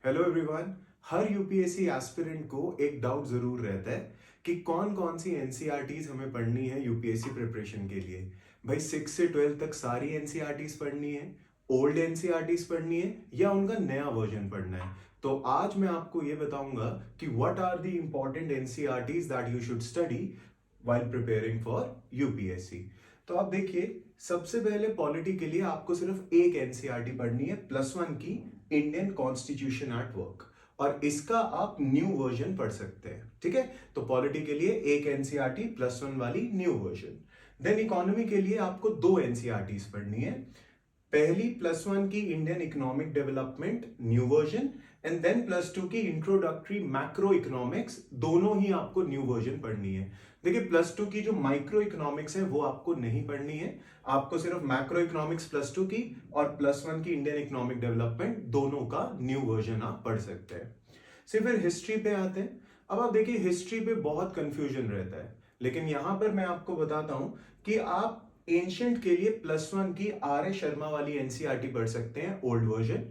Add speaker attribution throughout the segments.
Speaker 1: Hello everyone. हर UPSC aspirant को एक डाउट जरूर रहता है कि कौन कौन सी एनसीईआरटीज हमें पढ़नी है यूपीएससी प्रिपरेशन के लिए। भाई 6 से 12 तक सारी एनसीईआरटीज पढ़नी है, ओल्ड एनसीईआरटीज पढ़नी है, या उनका नया वर्जन पढ़ना है। तो आज मैं आपको ये बताऊंगा कि what are the important NCERTs that you should study while preparing for UPSC. तो आप देखिए, सबसे पहले पॉलिटी के लिए आपको सिर्फ एक एनसीईआरटी पढ़नी है, +1 की इंडियन कॉन्स्टिट्यूशन एट वर्क, और इसका आप न्यू वर्जन पढ़ सकते हैं। ठीक है, तो पॉलिटी के लिए एक एनसीईआरटी +1 वाली न्यू वर्जन। देन इकोनॉमी के लिए आपको दो एनसीईआरटीज पढ़नी है। पहली +1 की Indian economic development new version, and then +2 की इंट्रोडक्टरी मैक्रो इकोनॉमिक्स, दोनों ही आपको न्यू वर्जन पढ़नी है। देखिए, +2 की जो माइक्रो इकोनॉमिक्स है वो आपको नहीं पढ़नी है, आपको सिर्फ मैक्रो इकोनॉमिक्स +2 की और +1 की इंडियन इकोनॉमिक डेवलपमेंट दोनों का न्यू वर्जन आप पढ़ सकते हैं। फिर हिस्ट्री पे आते हैं। अब आप देखिए, हिस्ट्री पे बहुत कंफ्यूजन रहता है, लेकिन यहां पर मैं आपको बताता हूं कि आप एंशियंट के लिए +1 की आर एस शर्मा वाली एनसीईआरटी पढ़ सकते हैं, ओल्ड वर्जन।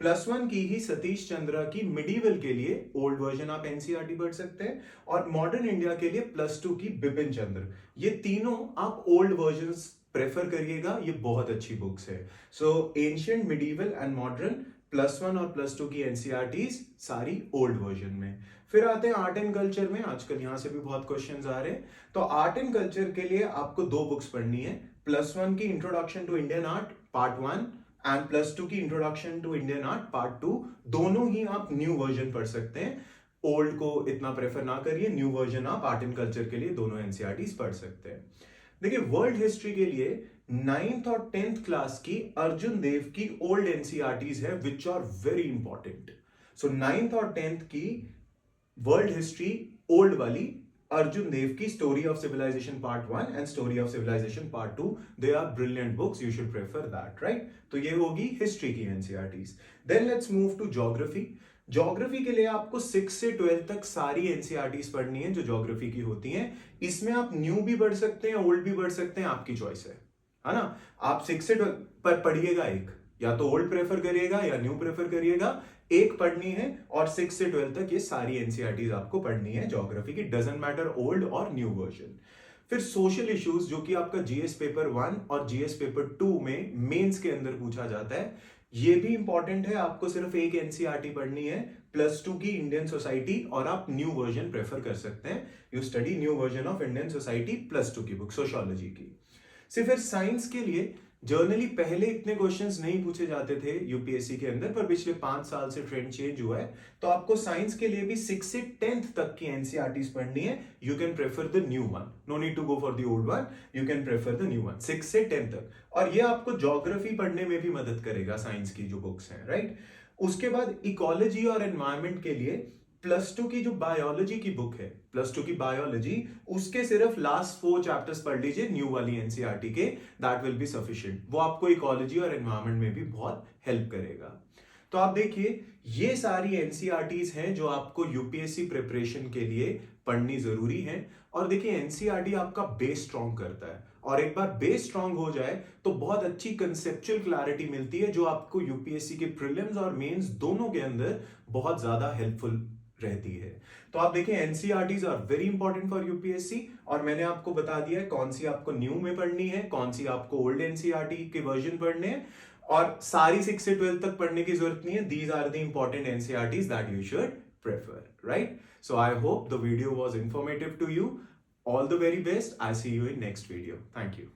Speaker 1: +1 की ही सतीश चंद्रा की मिडीवल के लिए ओल्ड वर्जन आप एनसीईआरटी पढ़ सकते हैं, और मॉडर्न इंडिया के लिए +2 की बिपिन चंद्र। ये तीनों आप ओल्ड वर्जन्स प्रेफर करिएगा, ये बहुत अच्छी बुक्स है। सो एंशियंट, मिडीवल एंड मॉडर्न, +1 और +2 की एनसीईआरटीज सारी ओल्ड वर्जन में। फिर आते हैं आर्ट एंड कल्चर में। आजकल यहां से भी बहुत क्वेश्चंस आ रहे हैं, तो आर्ट एंड कल्चर के लिए आपको दो बुक्स पढ़नी है। +1 की introduction to Indian art part 1 and +2 की introduction to Indian art part 2। दोनों ही आप न्यू वर्जन पढ़ सकते हैं, ओल्ड को इतना प्रेफर ना करिए, न्यू वर्जन आप आर्ट एंड कल्चर के लिए दोनों एनसीईआरटीज पढ़ सकते हैं। देखिए, वर्ल्ड हिस्ट्री के लिए 9th और 10th क्लास की अर्जुन देव की ओल्ड एनसीईआरटीज है, which are very important. So 9th और 10th की वर्ल्ड हिस्ट्री ओल्ड वाली अर्जुन देव की story of civilization part 1 and story of civilization part 2, they are brilliant books, you should prefer that, right. तो ये होगी हिस्ट्री की NCERTs. Then let's move to geography. Geography के लिए आपको 6 से 12 तक सारी एनसीईआरटीज पढ़नी है जो ज्योग्राफी की होती हैं। इसमें आप न्यू भी पढ़ सकते हैं, ओल्ड भी पढ़ सकते हैं, आपकी चॉइस है ना। आप 6 से 12 पर पढ़िएगा, एक या तो ओल्ड प्रेफर करिएगा या न्यू प्रेफर करिएगा, एक पढ़नी है, और 6 से 12 तक ये सारी एनसीईआरटीज आपको पढ़नी है ज्योग्राफी की, डजंट मैटर ओल्ड और न्यू वर्जन। फिर सोशल इश्यूज, जो कि आपका जीएस पेपर 1 और जीएस पेपर 2 में मेंस के अंदर पूछा जाता है, ये भी इंपॉर्टेंट है। आपको सिर्फ एक एनसीईआरटी पढ़नी है, +2 की इंडियन सोसाइटी, और आप न्यू वर्जन प्रेफर कर सकते हैं। You study new version of Indian society, +2 की बुक सोशियोलॉजी की। फिर साइंस के लिए जर्नली पहले इतने क्वेश्चंस नहीं पूछे जाते थे यूपीएससी के अंदर, पर पिछले 5 साल से ट्रेंड चेंज हुआ है। तो आपको साइंस के लिए भी 6 से 10th तक की एनसीईआरटीज पढ़नी है। You can prefer the new one, no need to go for the old one, you can prefer the new one 6 से 10 तक। और ये आपको ज्योग्राफी पढ़ने में भी मदद करेगा, साइंस की जो बुक्स हैं, राइट। उसके बाद इकोलॉजी और एनवायरमेंट के लिए +2 की जो बायोलॉजी की बुक है, +2 की बायोलॉजी, उसके सिर्फ लास्ट 4 चैप्टर्स पढ़ लीजिए न्यू वाली एनसीईआरटी के, दैट विल बी सफिशिएंट। वो आपको इकोलॉजी और एनवायरमेंट में भी बहुत हेल्प करेगा। तो आप देखिए, ये सारी एनसीईआरटीज हैं जो आपको यूपीएससी प्रिपरेशन के लिए पढ़नी जरूरी है। और देखिए, एनसीईआरटी आपका बेस स्ट्रॉन्ग करता है, और एक बार बेस स्ट्रॉन्ग हो जाए तो बहुत अच्छी कंसेप्चुअल क्लैरिटी मिलती है, जो आपको यूपीएससी के प्रीलिम्स और मेंस दोनों के अंदर बहुत ज्यादा हेल्पफुल रहती है। तो आप देखें, NCERTs are very important for UPSC, और मैंने आपको बता दिया है कौन सी आपको न्यू में पढ़नी है, कौन सी आपको ओल्ड एनसीईआरटी के वर्जन पढ़ने हैं, और सारी 6 से 12 तक पढ़ने की जरूरत नहीं है। These are the important NCERTs that you should prefer, right. So I hope the video was informative to you. All the very best. I see you in next video. Thank you.